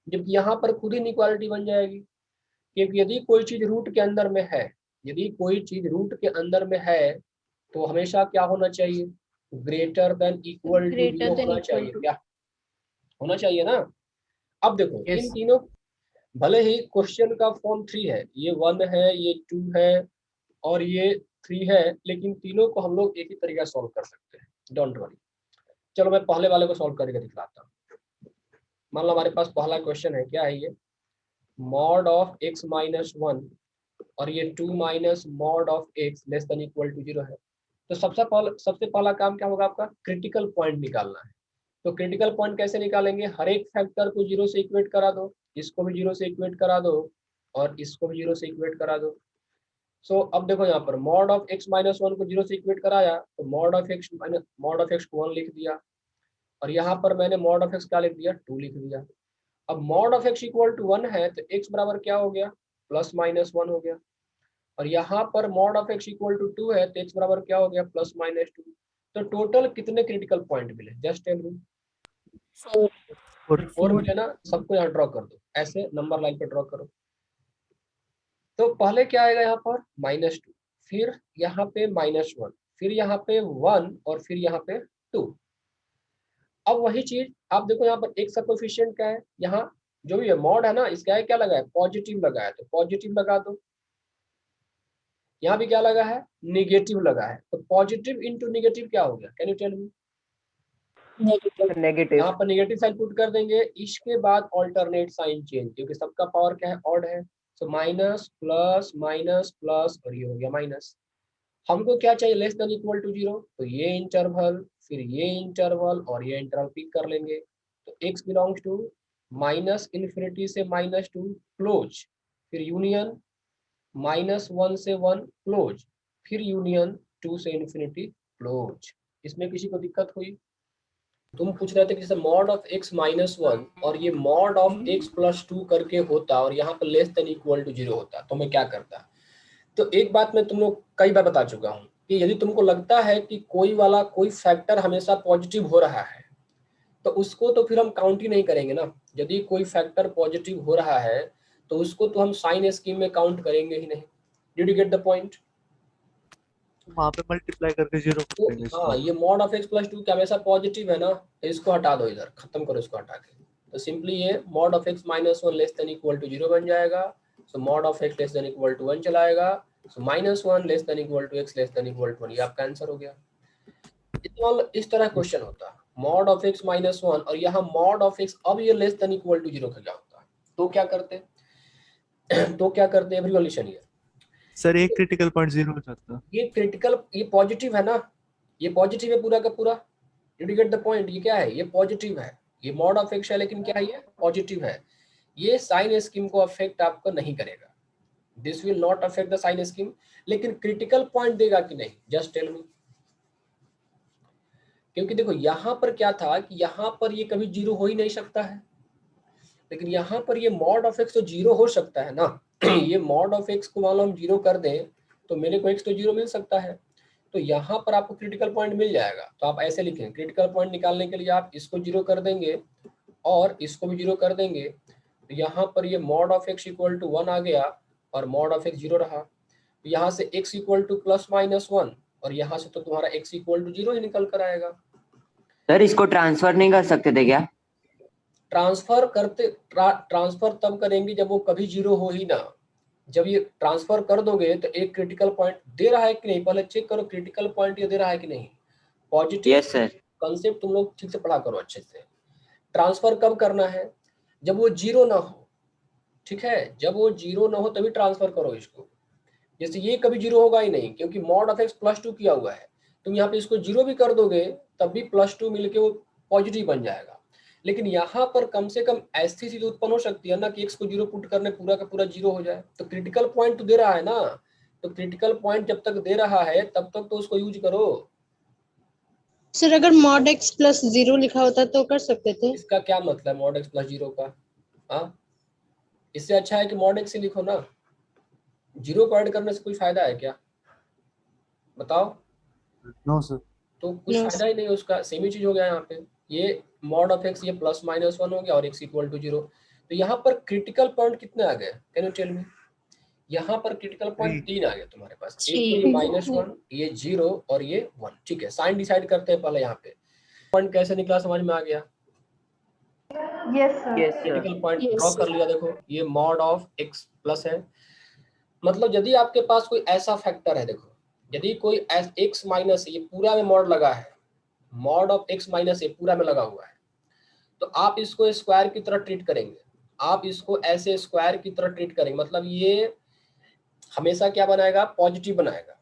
जबकि यहाँ पर खुद ही इनइक्वालिटी बन जाएगी। क्योंकि यदि कोई चीज रूट के अंदर में है, यदि कोई चीज रूट के अंदर में है तो हमेशा क्या होना चाहिए, greater than equal to Greater 0 than होना equal चाहिए, to. क्या होना चाहिए ना। अब देखो इन यस। तीनों, भले ही क्वेश्चन का फॉर्म 3 है, ये 1 है, ये 2 है और ये 3 है, लेकिन तीनों को हम लोग एक ही तरीका से सॉल्व कर सकते हैं, डोंट वरी। चलो मैं पहले वाले को सॉल्व करके दिखलाता हूँ। मान लो हमारे पास पहला क्वेश्चन है, क्या है ये, मॉड ऑफ एक्स माइनस 1 और ये 2 minus mod of x less than equal to 0 है। तो सबसे पहला काम क्या होगा, आपका क्रिटिकल पॉइंट निकालना है। तो क्रिटिकल पॉइंट कैसे निकालेंगे, हर एक फैक्टर को 0 से इक्वेट करा दो, इसको भी 0 से इक्वेट करा दो और इसको भी 0 से इक्वेट करा दो। सो अब देखो यहाँ पर मॉड ऑफ एक्स माइनस 1 को 0 से इक्वेट कराया तो मॉड ऑफ एक्स को 1 लिख दिया, और यहाँ पर मैंने मॉड ऑफ एक्स क्या लिख दिया, 2 लिख दिया। अब mod of x equal to 1 है तो एक्स बराबर क्या हो गया, प्लस माइनस 1 हो गया। और यहाँ पर mod of x equal to 2 है तो एक्स बराबर क्या हो गया, प्लस माइनस 2। तो टोटल कितने क्रिटिकल पॉइंट मिले, जस्ट टेल मी। 4 मिले ना, सबको यहाँ ड्रॉ कर दो, ऐसे नंबर लाइन पे ड्रॉ करो। तो पहले क्या आएगा यहाँ पर -2, फिर यहाँ पे -1, फिर यहाँ पे 1 और फिर यहाँ पे 2। अब वही चीज आप देखो यहाँ पर एक कोएफिशिएंट क्या है, यहाँ जो भी है मॉड है ना, इसका है क्या लगा है, पॉजिटिव लगा है, तो पॉजिटिव लगा दो। यहाँ भी क्या लगा है, निगेटिव लगा है, तो पॉजिटिव इंटू निगेटिव क्या हो गया, can you tell me. Negative. यहाँ पर निगेटिव साइन पुट कर देंगे, इसके बाद ऑल्टरनेट साइन चेंज, क्योंकि सबका पावर क्या है, ऑड है। So minus plus minus plus और ये हो गया माइनस। हमको क्या चाहिए, लेस देन इक्वल टू 0, तो ये इंटरवल फिर ये इंटरवल और ये इंटरवल पिक कर लेंगे। तो x belongs to minus infinity से -2 क्लोज, फिर यूनियन -1 से 1 क्लोज, फिर यूनियन 2 से इन्फिनिटी क्लोज। इसमें किसी को दिक्कत हुई? तुम पूछ रहे थे कि जैसे मॉड ऑफ x -1 और ये मॉड ऑफ x प्लस 2 करके होता और यहाँ पर लेस देन इक्वल टू 0 होता तो मैं क्या करता। तो एक बात मैं तुम लोग कई बार बता चुका हूँ कि यदि तुमको लगता है कि कोई फैक्टर हमेशा पॉजिटिव हो रहा है तो उसको तो फिर हम काउंट ही नहीं करेंगे ना। यदि कोई फैक्टर पॉजिटिव हो रहा है तो उसको तो हम साइन स्कीम में काउंट करेंगे ही नहीं। Did you get the point? वहां पे मल्टीप्लाई करके 0 कर तो देंगे हाँ, इसको। ये मॉड ऑफ एक्स प्लस 2 क्या हमेशा पॉजिटिव है ना, तो इसको हटा दो, इधर खत्म करो इसको हटा के। तो सिंपली ये mod of X -1 less than equal to 0 बन जाएगा। So mod of x less than equal to 1 चला आएगा। So -1 less than equal to X less than equal to 1, ये आपका आंसर हो गया। इस तरह क्वेश्चन होता है, मॉड ऑफ एक्स -1 और यहाँ मॉड ऑफ एक्स, अब ये लेस देन इक्वल टू 0 का क्या होता है, तो क्या करते एवरीवन लिसन हियर। सर एक क्रिटिकल पॉइंट 0 हो जाता। ये क्रिटिकल, ये पॉजिटिव है ना, ये पॉजिटिव है पूरा का पूरा। Did you get the point? ये क्या है? ये पॉजिटिव है, ये मॉड ऑफ एक्स है, लेकिन क्या है? ये पॉजिटिव है। ये साइन स्कीम को अफेक्ट आपको नहीं करेगा, this will not affect the sign scheme. लेकिन क्रिटिकल पॉइंट देगा कि नहीं, जस्ट टेल मी। क्योंकि देखो यहाँ पर क्या था कि यहाँ पर ये कभी जीरो हो ही नहीं सकता है, लेकिन यहाँ पर ये मॉड ऑफ एक्स तो जीरो हो सकता है ना। ये मॉड ऑफ एक्स को मान लो हम जीरो कर दें तो मेरे को एक्स तो जीरो मिल सकता है, तो यहाँ पर आपको क्रिटिकल पॉइंट मिल जाएगा। तो आप ऐसे लिखें, क्रिटिकल पॉइंट निकालने के लिए आप इसको जीरो कर देंगे और इसको भी जीरो कर देंगे, तो यहाँ पर ये mod of x equal to 1 आ गया और मॉड ऑफ एक्स जीरो रहा। तो यहाँ से x equal to plus minus 1 और यहाँ से तो तुम्हारा x इक्वल टू 0 ही निकल कर आएगा। सर इसको ट्रांसफर नहीं कर सकते थे क्या? ट्रांसफर तब करेंगे जब वो कभी जीरो हो ही ना। जब ये ट्रांसफर कर दोगे तो एक क्रिटिकल पॉइंट दे रहा है कि नहीं, पहले चेक करो क्रिटिकल पॉइंट ये दे रहा है कि नहीं। Positive yes sir. कंसेप्ट तुम लोग ठीक से पढ़ा करो अच्छे से। ट्रांसफर कब करना है? जब वो जीरो ना हो, ठीक है, जब वो जीरो ना हो तभी ट्रांसफर करो इसको। जैसे ये कभी जीरो होगा ही नहीं क्योंकि मॉड ऑफ एक्स +2 किया हुआ है, तुम यहाँ पे इसको जीरो भी कर दोगे तब भी +2 मिलके वो पॉजिटिव बन जाएगा। लेकिन यहाँ पर कम से कम ऐसी चीज उत्पन्न हो सकती है ना कि एक्स को जीरो पुट करने पूरा का पूरा जीरो हो जाए। तो क्रिटिकल पॉइंट तो दे रहा है ना, तो क्रिटिकल पॉइंट जब तक दे रहा है तब तक तो उसको यूज करो। सर अगर mod x प्लस 0 लिखा होता तो कर सकते थे। इसका क्या मतलब मॉड एक्स प्लस 0 का? हाँ, इससे अच्छा है कि मॉड एक्स ही लिखो ना। जीरो को ऐड करने से कोई फायदा है क्या, बताओ? No sir. तो कुछ No, फायदा ही नहीं उसका, सेम ही चीज हो गया यहाँ पे। ये मॉड ऑफ एक्स ये +-1 हो गया और x इक्वल टू 0। तो यहाँ पर क्रिटिकल पॉइंट कितने आ गए, कैन यू टेल मी? यहाँ पर क्रिटिकल पॉइंट 3 आ गए तुम्हारे पास। एक तो ये -1, ये 0 और ये 1। ठीक है, साइन डिसाइड करते हैं पहले। यहाँ पे पॉइंट कैसे निकला समझ में आ गया? Yes, sir. Yes sir. Critical point Yes, draw कर लिया। देखो ये मॉड ऑफ x प्लस है, मतलब यदि आपके पास कोई ऐसा फैक्टर है, देखो यदि कोई x माइनस ये पूरा में मॉड लगा है, मॉड ऑफ x माइनस ये पूरा में लगा हुआ है, तो आप इसको स्क्वायर की तरह ट्रीट करेंगे। आप इसको ऐसे स्क्वायर की तरह ट्रीट करेंगे, मतलब ये हमेशा क्या बनाएगा? पॉजिटिव बनाएगा।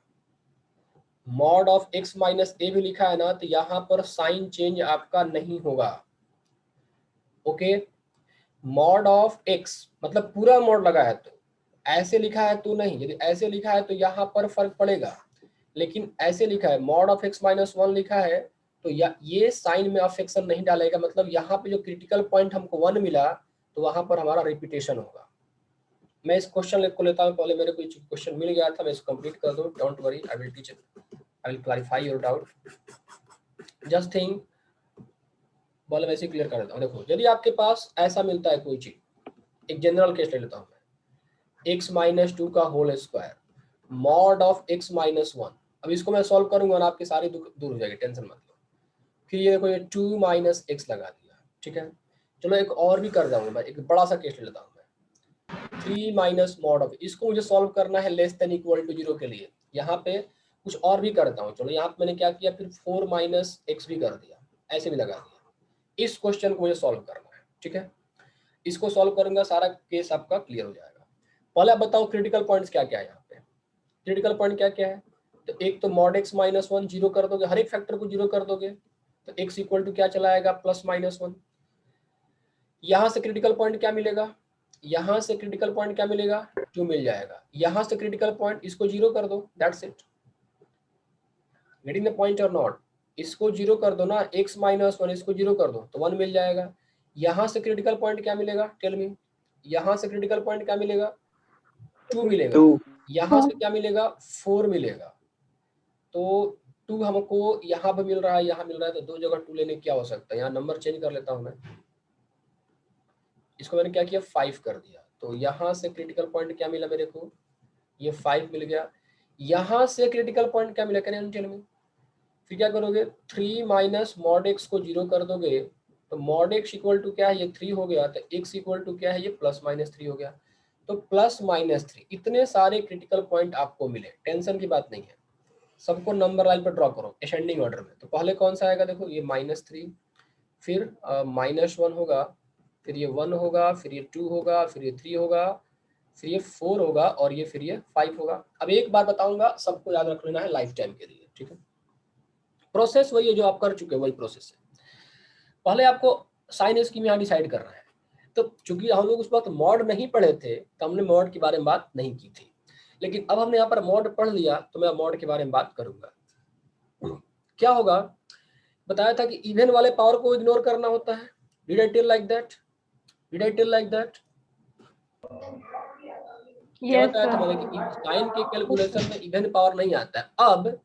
मॉड ऑफ x माइनस ए भी लिखा है ना, तो यहाँ पर साइन चेंज आपका नहीं होगा। ओके, मॉड ऑफ x मतलब पूरा मॉड लगा है, तो ऐसे लिखा है तो नहीं, यदि ऐसे लिखा है तो यहाँ पर फर्क पड़ेगा। लेकिन ऐसे लिखा है मॉड ऑफ x माइनस 1 लिखा है तो ये साइन में अफेक्शन नहीं डालेगा। मतलब यहाँ पे जो क्रिटिकल पॉइंट हमको 1 मिला तो वहां पर हमारा रिपीटेशन होगा। मैं इस क्वेश्चन को लेता हूँ, पहले मेरे को क्वेश्चन मिल गया था, मैं इसको कंप्लीट कर दूं। Don't worry, I will teach it, I will clarify your doubt, just think. बोले वैसे क्लियर कर देता हूँ। देखो यदि आपके पास ऐसा मिलता है कोई चीज, एक जनरल केस ले लेता हूँ मैं, x-2 का whole square mod of x-1। अब इसको मैं सॉल्व करूंगा ना, आपकी सारी दूर हो जाएगी, टेंशन मत लो। फिर ये देखो ये 2 - x लगा दिया, ठीक है। चलो एक और भी कर जाऊंगा मैं, एक बड़ा सा केस ले लेता हूँ मैं, 3 माइनस मॉड ऑफ, इसको मुझे सॉल्व करना है लेस देन इक्वल टू 0 के लिए। यहाँ पे कुछ और भी करता हूँ। चलो यहाँ पे मैंने क्या किया, फिर 4 - x भी कर दिया, ऐसे भी लगा दिया। इस क्वेश्चन को मुझे सॉल्व करना है, ठीक है। इसको सॉल्व करूंगा, सारा केस आपका क्लियर हो जाएगा। पहले आप बताओ क्रिटिकल पॉइंट्स क्या क्या है यहाँ पे। क्रिटिकल पॉइंट क्या क्या है? तो एक तो मॉड x माइनस 1 जीरो कर दोगे, हर एक फैक्टर को जीरो कर दोगे तो x इक्वल टू क्या चला आएगा, +-1। यहाँ से क्रिटिकल पॉइंट क्या मिलेगा, यहाँ से क्रिटिकल पॉइंट क्या मिलेगा, 2 मिल जाएगा। यहाँ से क्रिटिकल पॉइंट इसको जीरो कर दो, that's it. Getting the point और नॉट? इसको जीरो कर दो ना, x माइनस 1 इसको जीरो कर दो तो 1 मिल जाएगा। यहाँ से क्रिटिकल पॉइंट क्या मिलेगा, टेल मी? यहाँ से क्रिटिकल पॉइंट क्या मिलेगा, 2 मिलेगा। यहाँ से क्या मिलेगा, 4 मिलेगा। तो 2 हमको यहाँ पे मिल रहा है, यहाँ मिल रहा है, तो दो जगह 2 लेने क्या हो सकता है। यहाँ नंबर चेंज कर लेता हूँ मैं, इसको मैंने क्या किया, 5 कर दिया। तो यहाँ से क्रिटिकल पॉइंट क्या मिला मेरे को, ये 5 मिल गया। यहाँ से क्रिटिकल पॉइंट क्या मिला, कैन यू टेल मी? फिर क्या करोगे, 3 माइनस मॉड x को जीरो कर दोगे तो मॉड x इक्वल टू क्या है, ये 3 हो गया। तो x इक्वल टू क्या है, ये +-3 हो गया। तो +-3 इतने सारे क्रिटिकल पॉइंट आपको मिले, टेंशन की बात नहीं है। सबको नंबर लाइन पर ड्रॉ करो असेंडिंग ऑर्डर में। तो पहले कौन सा आएगा, देखो ये -3, फिर -1 होगा, फिर ये 1 होगा, फिर ये 2 होगा, फिर ये 3 होगा, फिर ये 4 होगा और ये फिर ये 5 होगा। अब एक बार बताऊंगा, सबको याद रख लेना है लाइफ टाइम के लिए, ठीक है। प्रोसेस वही है जो आप कर चुके हैं, वही प्रोसेस है। पहले आपको साइन स्कीम यहाँ डिसाइड करना है। तो चूंकि हम लोग उस वक्त मॉड नहीं पढ़े थे तो हमने मॉड के बारे में बात नहीं की थी, लेकिन अब हमने यहाँ पर मॉड पढ़ लिया तो मैं मॉड के बारे में बात करूंगा। क्या होगा, बताया था कि इवन वाले पावर को इग्नोर करना होता है। Did I tell like that? Did I tell like that? क्या Yes, बताया था sir. मैंने कि साइन के कैलकुलेशन में इवन पावर नहीं आता है। अब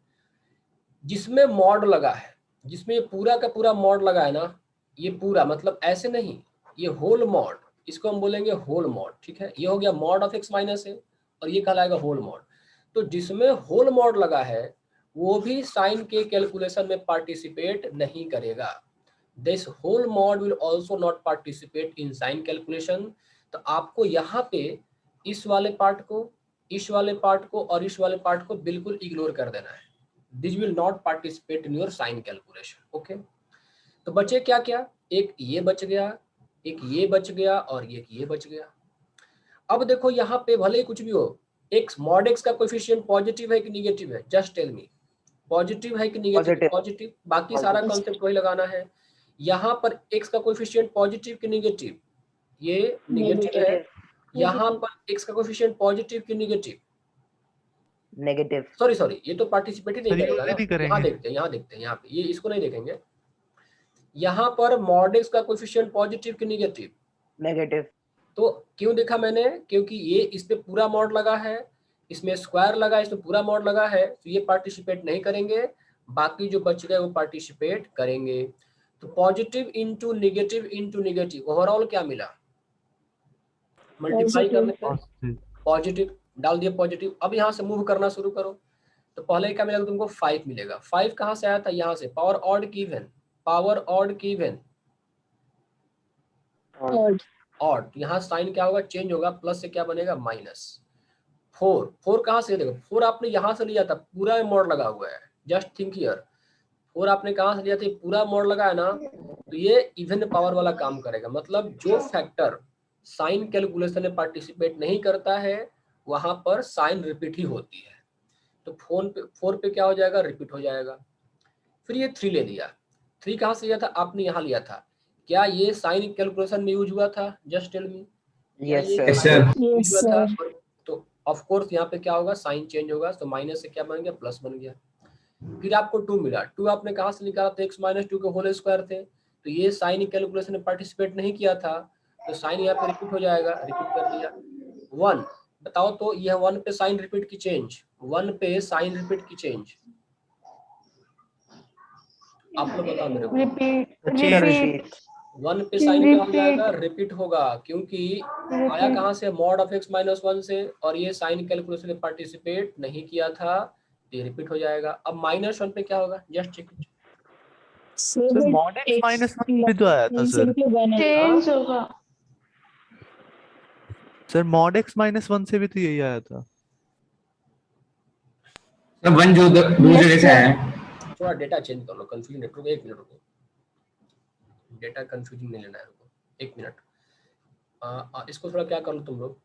जिसमें मॉड लगा है, जिसमें ये पूरा का पूरा मॉड लगा है ना, ये पूरा मतलब ऐसे नहीं, ये होल मॉड, इसको हम बोलेंगे होल मॉड, ठीक है। ये हो गया मॉड ऑफ x माइनस है और ये कहलाएगा होल मॉड। तो जिसमें होल मॉड लगा है वो भी साइन के कैलकुलेशन में पार्टिसिपेट नहीं करेगा। This whole mod will also not participate in sign calculation. तो आपको यहाँ पे इस वाले पार्ट को, इस वाले पार्ट को और इस वाले पार्ट को बिल्कुल इग्नोर कर देना है। This will not participate in your sign calculation, okay. तो बचे क्या क्या, एक ये बच गया, एक ये बच गया और एक ये बच गया। अब देखो यहाँ पे भले ही कुछ भी हो, x मॉड x का कोएफिशिएंट पॉजिटिव है कि नेगेटिव है, जस्ट टेल मी। पॉजिटिव है कि नेगेटिव? पॉजिटिव। बाकी सारा कॉन्सेप्ट वही लगाना है। यहाँ पर x का कोएफिशिएंट पॉजिटिव कि नेगेटिव? ये नेगेटिव है। यहाँ पर x का कोएफिशिएंट पॉजिटिव कि नेगेटिव? नेगेटिव। सॉरी, ये तो पार्टिसिपेट ही नहीं सर, करेगा यूज नहीं ना। यहाँ करेंगे। देखते हैं यहाँ पे, ये इसको नहीं देखेंगे। यहाँ पर मॉड x का कोएफिशिएंट पॉजिटिव कि नेगेटिव? नेगेटिव। तो क्यों देखा मैंने? क्योंकि ये इस पे पूरा मॉड लगा है, इसमें स्क्वायर लगा है, इसमें पूरा मॉड लगा है, तो ये पार्टिसिपेट नहीं करेंगे, बाकी जो बच गए वो पार्टिसिपेट करेंगे। तो पॉजिटिव इंटू नेगेटिव ओवरऑल क्या मिला? मल्टीप्लाई करने पे पॉजिटिव डाल दिया पॉजिटिव। अब यहाँ से मूव करना शुरू करो। तो पहले क्या मिलेगा तुमको? 5 मिलेगा। 5 कहाँ से आया था? यहाँ से। पावर ऑड की इवन, पावर ऑड की इवन ऑड। यहाँ साइन क्या होगा? चेंज होगा, प्लस से क्या बनेगा? माइनस। 4 कहाँ से? देखो 4 आपने यहाँ से लिया था, पूरा मॉड लगा हुआ है। जस्ट थिंक हियर, 4 आपने कहाँ से लिया था? पूरा मॉड लगा है ना, तो ये इवन पावर वाला काम करेगा। मतलब जो फैक्टर साइन कैलकुलेशन में पार्टिसिपेट नहीं करता है वहां पर साइन रिपीट ही होती है। तो 4 पे क्या हो जाएगा? रिपीट हो जाएगा। फिर ये 3 ले लिया। 3 कहाँ से लिया था? आपने यहाँ लिया था। क्या ये साइन कैलकुलेशन में यूज हुआ था? Just tell me. Yes sir. तो ऑफ कोर्स यहाँ पे क्या होगा? साइन चेंज होगा, तो माइनस से क्या बन गया? प्लस बन गया। फिर आपको 2 मिला। 2 आपने कहाँ से निकाला था? x माइनस 2 के होल स्क्वायर थे, तो ये साइन कैलकुलेशन में पार्टिसिपेट नहीं किया था, तो साइन यहाँ पे रिपीट हो जाएगा। रिपीट कर दिया। 1 बताओ तो, यह 1 पे साइन रिपीट की चेंज, 1 पे साइन रिपीट की चेंज आप लोग बताओ मेरे को। रिपीट 1 पे साइन क्या हो जाएगा? रिपीट होगा, क्योंकि आया कहाँ से? मॉड ऑफ x माइनस 1 से, और ये साइन कैलकुलेशन में पार्टिसिपेट नहीं किया था, ये रिपीट हो जाएगा। अब -1 पे क्या होगा? Just check it. Sir mod x minus 1 भी तो आया था सर। चेंज होगा। सर मॉड x माइनस 1 से भी तो यही आया था। तो 1 जो दूसरे जगह से आया है। थोड़ा डेटा चेंज कर लो, कंफ्यूजन नेटवर्क। 1 मिनट रुको, डेटा कंफ्यूजिंग नहीं लेना है, रुको 1 मिनट। इसको थोड़ा क्या कर लो तुम लोग,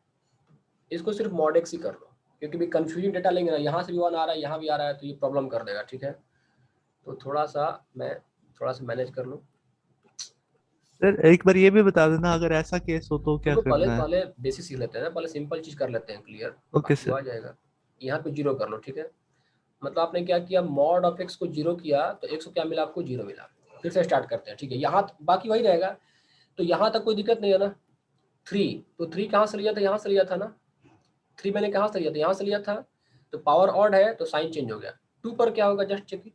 इसको सिर्फ मॉड x ही कर लो, क्योंकि भी कंफ्यूजिंग डेटा लेंगे ना, यहाँ से भी 1 आ रहा है, यहाँ भी आ रहा है, तो ये प्रॉब्लम कर देगा, ठीक है। तो थोड़ा सा मैनेज कर लो। सर एक बार ये भी बता देना, अगर ऐसा केस हो तो क्या तो करना है? पहले बेसिक सीख लेते हैं ना, पहले सिंपल चीज कर लेते हैं क्लियर। Okay sir. आ जाएगा। यहाँ पे 0 कर लो, ठीक है। मतलब आपने क्या किया? मॉड ऑफ x को 0 किया, तो x को क्या मिला? आपको 0 मिला। फिर से स्टार्ट करते हैं, ठीक है। यहाँ बाकी वही रहेगा, तो यहाँ तक कोई दिक्कत नहीं है ना। 3 तो 3 कहाँ से लिया था? यहाँ से लिया था ना। 3 मैंने कहाँ से लिया था? यहाँ से लिया था, तो पावर ऑड है तो साइन चेंज हो गया। 2 पर क्या होगा? Just check it.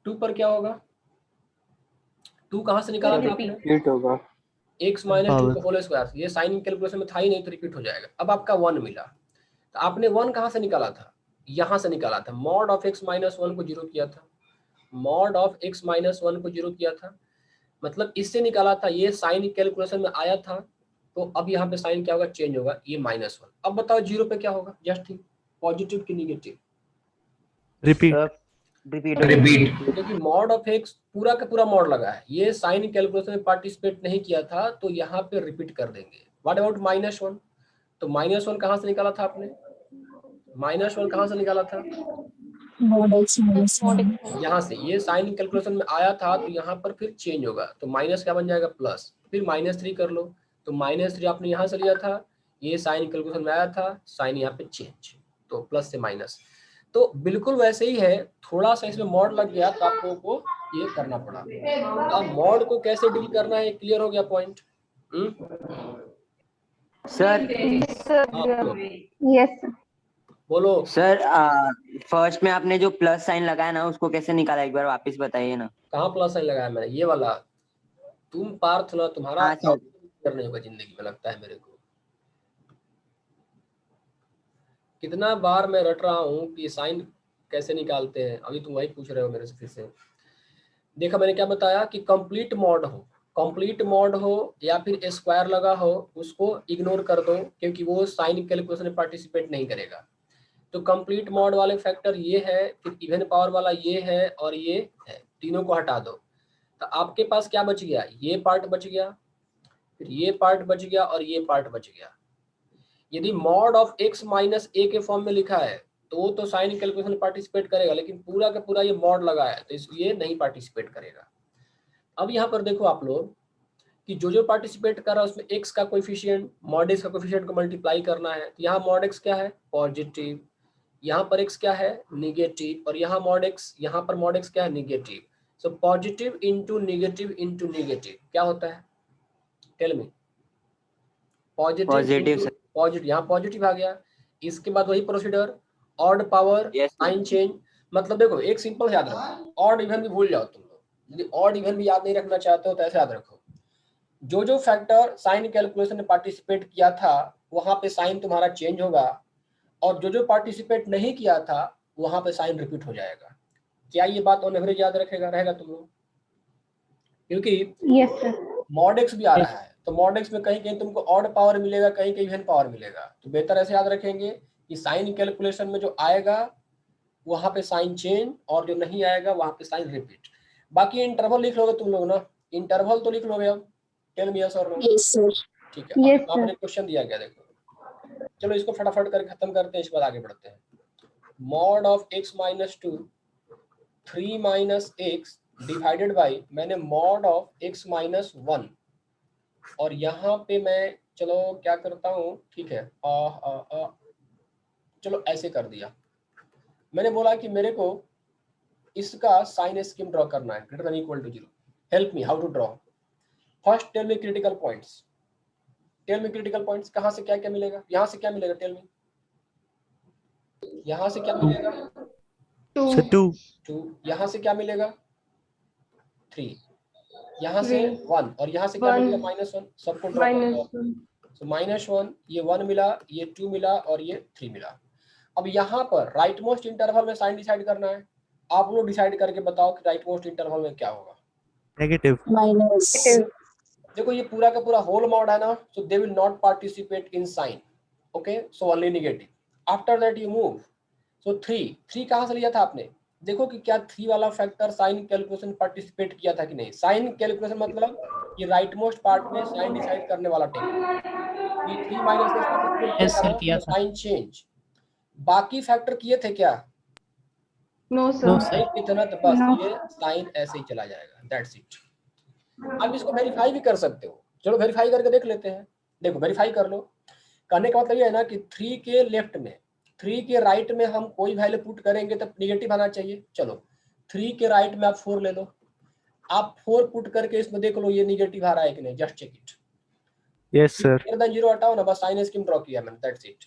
2 पर क्या होगा? 2 कहाँ से निकाला था आपने? रिपीट होगा। x माइनस 2 का होल स्क्वायर, ये साइन कैलकुलेशन में था ही नहीं, तो रिपीट हो जाएगा। अब आपका 1 मिला, तो आपने 1 कहाँ से निकाला था? यहाँ से निकाला था। मॉड ऑफ x माइनस 1 को 0 किया था, मॉड ऑफ x माइनस 1 को 0 किया था, मतलब इससे निकाला था। ये साइन कैलकुलेशन में आया था, तो अब यहाँ पे साइन क्या होगा? चेंज होगा, ये -1। अब बताओ 0 पे क्या होगा? जस्ट थिंक, पॉजिटिव की नेगेटिव? रिपीट। रिपीट। क्योंकि मॉड ऑफ x पूरा का पूरा मॉड लगा है, ये साइन कैलकुलेशन में पार्टिसिपेट नहीं किया था, तो यहाँ पे रिपीट कर देंगे। What about -1? तो -1 कहाँ से निकाला था आपने? -1 कहाँ से निकाला था? यहाँ से। ये साइन कैलकुलेशन में आया था तो यहाँ पर फिर चेंज होगा, तो माइनस क्या बन जाएगा? प्लस। फिर -3 कर लो, तो -3 आपने यहाँ से लिया था, ये साइन कैलकुलेशन में आया था, साइन यहाँ पे चेंज, तो प्लस से माइनस। तो बिल्कुल वैसे ही है, थोड़ा सा इसमें मॉड लग गया तो आप लोगों को ये करना पड़ा। अब मॉड को कैसे डील करना है क्लियर हो गया पॉइंट? Sir yes sir. बोलो। सर फर्स्ट में आपने जो प्लस साइन लगाया ना उसको कैसे निकाला, एक बार वापस बताइए ना। कहाँ प्लस साइन लगाया मैंने? ये वाला। तुम पार्थ ना, तुम्हारा हाँ सर। करने होगा जिंदगी में, लगता है मेरे को। कितना बार मैं रट रहा हूँ कि साइन कैसे निकालते हैं, अभी तुम वही पूछ रहे हो मेरे से फिर से। देखा मैंने क्या बताया कि कंप्लीट मॉड हो या फिर स्क्वायर लगा हो, उसको इग्नोर कर दो क्योंकि वो साइन कैलकुलेशन में पार्टिसिपेट नहीं करेगा। तो कंप्लीट मॉड वाले फैक्टर ये है, फिर इवन पावर वाला ये है और ये है, तीनों को हटा दो तो आपके पास क्या बच गया? ये पार्ट बच गया, फिर ये पार्ट बच गया और ये पार्ट बच गया। यदि mod of x minus a के फॉर्म में लिखा है तो वो तो साइन कैलकुलेशन में पार्टिसिपेट करेगा, लेकिन पूरा का पूरा ये मॉड लगा है तो इसलिए नहीं पार्टिसिपेट करेगा। अब यहाँ पर देखो आप लोग कि जो पार्टिसिपेट कर रहा है उसमें x का कोएफिशिएंट, मॉड x का कोएफिशिएंट को मल्टीप्लाई करना है। तो यहाँ मॉड x क्या है? पॉजिटिव। यहाँ पर x क्या है? निगेटिव। और यहाँ मॉड x क्या है? Negative. So positive into negative क्या होता है? Tell me. पॉजिटिव। पॉजिटिव, यहाँ पॉजिटिव आ गया। इसके बाद वही procedure, odd power, sign change. मतलब देखो एक सिंपल याद रखो, ऑड इवन भी भूल जाओ तुम लोग। यदि ऑड इवन भी याद नहीं रखना चाहते हो तो ऐसे याद रखो, जो फैक्टर साइन कैलकुलेशन में पार्टिसिपेट किया था वहां पे साइन तुम्हारा चेंज होगा, और जो पार्टिसिपेट नहीं किया था वहां पे साइन रिपीट हो जाएगा। क्या ये बात ऑन एवरेज याद रहेगा तुम लोग? क्योंकि यस सर। मॉड एक्स भी आ रहा है तो मॉड एक्स में कहीं कहीं तुमको ऑड पावर मिलेगा, कहीं कहीं इवन पावर मिलेगा। तो बेहतर ऐसे याद रखेंगे कि साइन कैलकुलेशन में जो आएगा वहां पे साइन चेंज, और जो नहीं आएगा वहां पे साइन रिपीट। बाकी इंटरवल लिख लोगे तुम लोग ना, इंटरवल तो लिख लोगे। अब टेल मी यस और नो। Yes sir. ठीक है, Yes, आपने क्वेश्चन दिया गया, देखो चलो इसको फटाफट करके खत्म करते हैं, इसके बाद आगे बढ़ते हैं। Mod of x minus 2 3 minus x divided by, मैंने मॉड ऑफ x माइनस 1, और यहाँ पे मैं चलो क्या करता हूँ, ठीक है चलो ऐसे कर दिया। मैंने बोला कि मेरे को इसका साइन स्कीम ड्रॉ करना है greater than equal to 0। Help me how to draw. First tell me critical points. कहाँ से क्या क्या मिलेगा? यहाँ से क्या मिलेगा? Tell me. यहाँ से क्या मिलेगा? 2। यहाँ से क्या मिलेगा? 3। यहाँ से 1, और यहाँ से क्या मिलेगा? -1। सबको ड्रॉ कर दो। तो -1, ये 1 मिला, ये 2 मिला और ये 3 मिला। अब यहाँ पर राइट मोस्ट इंटरवल में साइन डिसाइड करना है। आप लोग डिसाइड करके बताओ कि राइट मोस्ट इंटरवल में क्या होगा? नेगेटिव। देखो ये पूरा का पूरा होल मॉड है ना, so they will not participate in sign, okay, so only negative. After that you move, so 3 कहाँ से लिया था आपने? देखो कि क्या 3 वाला फैक्टर साइन कैलकुलेशन पार्टिसिपेट किया था कि नहीं। साइन कैलकुलेशन मतलब ये राइट मोस्ट पार्ट में साइन डिसाइड करने वाला टेक्निक। ये 3 माइनस साइन चेंज। बाकी फैक्टर किए थे क्या? No sir. इतना तो बस ये साइन ऐसे ही चला जाएगा, दैट्स इट। आप इसको वेरीफाई भी कर सकते हो, चलो वेरीफाई करके देख लेते हैं। देखो वेरीफाई कर लो, कहने का मतलब ये है ना कि 3 के लेफ्ट में, 3 के राइट में हम कोई वैल्यू पुट करेंगे तो निगेटिव आना चाहिए। चलो 3 के राइट में आप 4 ले लो, आप 4 पुट करके इसमें देख लो ये निगेटिव आ रहा है कि नहीं, just check it. Yes sir. Greater than 0 हटाओ ना, बस साइन स्कीम ड्रॉ किया मैंने, दैट्स इट।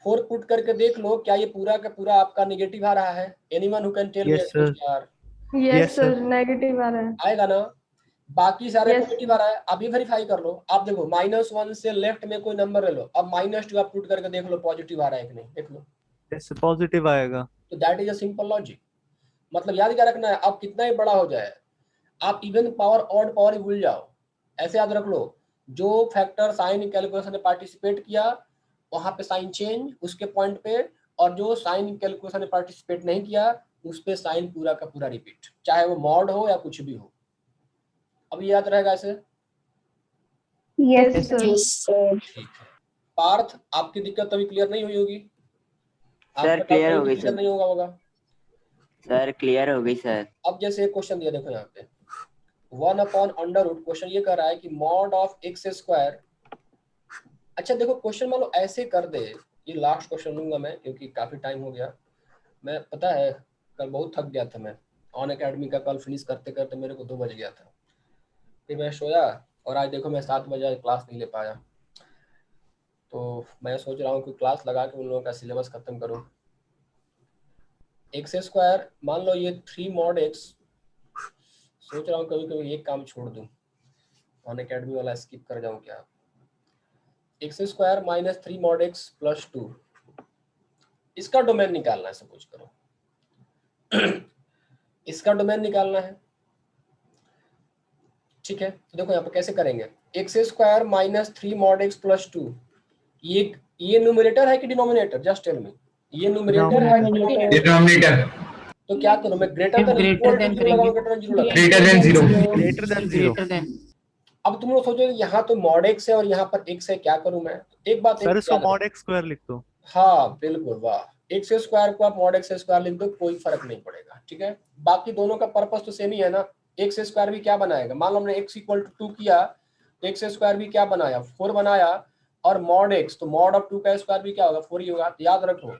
4 पुट करके देख लो क्या ये पूरा का पूरा आपका निगेटिव आ रहा है? Anyone who can tell me? Yes, sir. Yes sir, negative आ रहा है। आएगा ना, बाकी सारे Yes. पॉजिटिव आ रहा है। आप ये वेरीफाई कर लो। आप देखो -1 से लेफ्ट में कोई नंबर ले लो, अब -2 आप पुट करके देख लो पॉजिटिव आ रहा है कि नहीं, देख लो। यस पॉजिटिव आएगा। तो that is a simple logic. मतलब याद क्या रखना है, आप कितना ही बड़ा हो जाए, आप इवन पावर ऑड पावर ही भूल जाओ, ऐसे याद रख लो जो फैक्टर साइन कैलकुलेशन में पार्टिसिपेट किया वहां पे साइन चेंज उसके पॉइंट पे, और जो साइन कैलकुलेशन में पार्टिसिपेट नहीं किया उस पे साइन पूरा का पूरा रिपीट, चाहे वो मॉड हो या कुछ भी हो। अब याद रहेगा ऐसे? Yes sir. ठीक है, पार्थ आपकी दिक्कत अभी क्लियर नहीं हुई होगी? सर, आपका clear doubt हो गई, clear सर। नहीं होगा। सर क्लियर हो गई सर। अब जैसे एक क्वेश्चन दिया, देखो यहाँ पे 1/√, क्वेश्चन ये कर रहा है कि मॉड ऑफ एक्स स्क्वायर। अच्छा देखो क्वेश्चन मान लो ऐसे कर दे, ये लास्ट क्वेश्चन लूंगा मैं क्योंकि काफी टाइम हो गया। मैं पता है कल बहुत थक गया था, मैं ऑन अकेडमी का कल फिनिश करते करते मेरे को 2 बज गया था, फिर मैं सोया और आज देखो मैं 7 बजे क्लास नहीं ले पाया। तो मैं सोच रहा हूँ कि क्लास लगा के उन लोगों का सिलेबस खत्म करूँ। एक्स स्क्वायर मान लो ये 3 mod x, सोच रहा हूँ कभी कभी एक काम छोड़ दूँ, ऑन अकेडमी वाला स्किप कर जाऊँ क्या। X square minus 3 mod x plus 2, इसका डोमेन निकालना है सपोज करो इसका डोमेन निकालना है, ठीक है। तो देखो यहाँ पे कैसे करेंगे, x square minus 3 mod x plus 2, ये न्यूमरेटर है कि डिनोमिनेटर, जस्ट टेल मी। ये न्यूमरेटर है कि डिनोमिनेटर? डिनोमिनेटर तो क्या करूं मैं, greater than greater equal to than zero लगाऊं, करेंगे। ग्रेटर देन जीरो लगाऊं? Greater than zero. Greater than zero. Greater than. अब तुम लोग सोचो यहाँ तो मॉड एक्स है और यहाँ पर एक्स है, क्या करूं मैं? एक बात सर एक इसको याद रखो। मॉड एक्स स्क्वायर लिख दो। हाँ बिल्कुल, वाह। एक्स स्क्वायर को आप मॉड एक्स स्क्वायर लिख दो, कोई फर्क नहीं पड़ेगा, ठीक है। बाकी दोनों का पर्पस तो सेम ही है ना। एक्स स्क्वायर भी क्या बनाएगा, मान लो हमने एक्स इक्वल टू 2 किया तो एक्स स्क्वायर भी क्या बनाया, 4 बनाया। और मॉड एक्स तो मॉड ऑफ 2 का स्क्वायर भी क्या होगा, 4 ही होगा। तो याद रखो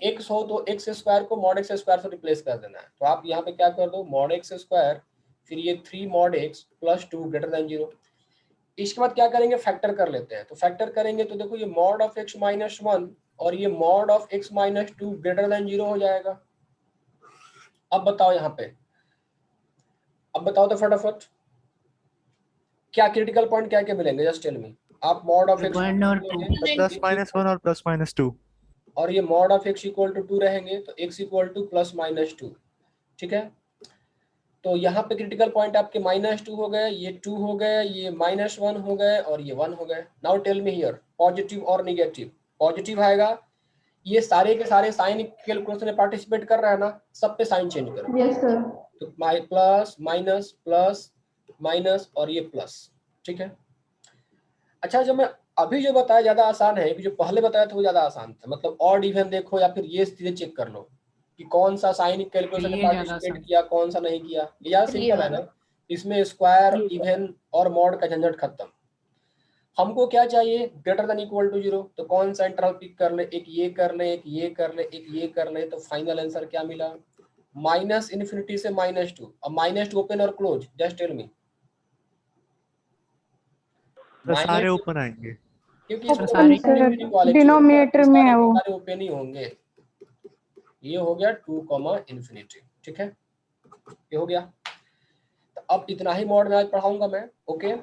एक्स हो तो एक्स स्क्वायर को मॉड एक्स स्क्वायर से रिप्लेस कर देना है। तो आप यहाँ पे क्या कर दो, मॉड एक्स स्क्वायर फिर ये 3 mod x plus 2 greater than 0। इसके बाद क्या करेंगे, फैक्टर कर लेते हैं। तो फैक्टर करेंगे तो देखो ये मॉड ऑफ x माइनस 1 और ये mod of x minus 2 greater than 0 हो जाएगा। अब बताओ यहाँ पे, अब बताओ तो फटाफट क्या क्रिटिकल पॉइंट क्या क्या मिलेंगे, जस्ट टेल मी। आप मॉड ऑफ x One और two। प्लस माइनस 1 और प्लस माइनस 2। और ये mod of x equal to 2 रहेंगे तो x equal to plus minus 2, ठीक है। तो यहाँ पे क्रिटिकल पॉइंट आपके -2 हो गए, ये 2 हो गए, ये -1 हो गए और ये 1 हो गए। Now tell me here positive और नेगेटिव। पॉजिटिव आएगा, ये सारे के सारे साइन कैलकुलेशन में पार्टिसिपेट कर रहा है ना, सब पे साइन चेंज करो। Yes sir. तो प्लस माइनस प्लस माइनस और ये प्लस, ठीक है। अच्छा जब मैं अभी जो बताया ज्यादा आसान है कि जो पहले बताया था वो ज्यादा आसान था, मतलब ऑड इवन देखो या फिर ये चीजें चेक कर लो कि कौन सा साइन कैलकुलेशन में ये ज्यादा पार्टिसिपेट आसान। किया कौन सा नहीं किया। ये ज्यादा सिंपल है ना, इसमें स्क्वायर इवन और मॉड का झंझट खत्म। हमको क्या चाहिए, ग्रेटर देन इक्वल टू 0। तो कौन सा इंटरवल पिक कर ले, एक ये कर ले, एक ये कर ले, एक ये कर ले। तो फाइनल आंसर क्या मिला, -∞ से -2। अब -2 ओपन और क्लोज, जस्ट टेल मी। तो सारे ओपन आएंगे। क्योंकि सर, इसमें सारे infinity quality है, डिनोमिनेटर में है वो। सारे ओपन ही होंगे। ये हो गया 2, ठीक है, ये हो गया। तो अब इतना ही मॉड में आज पढ़ाऊंगा मैं, ओके।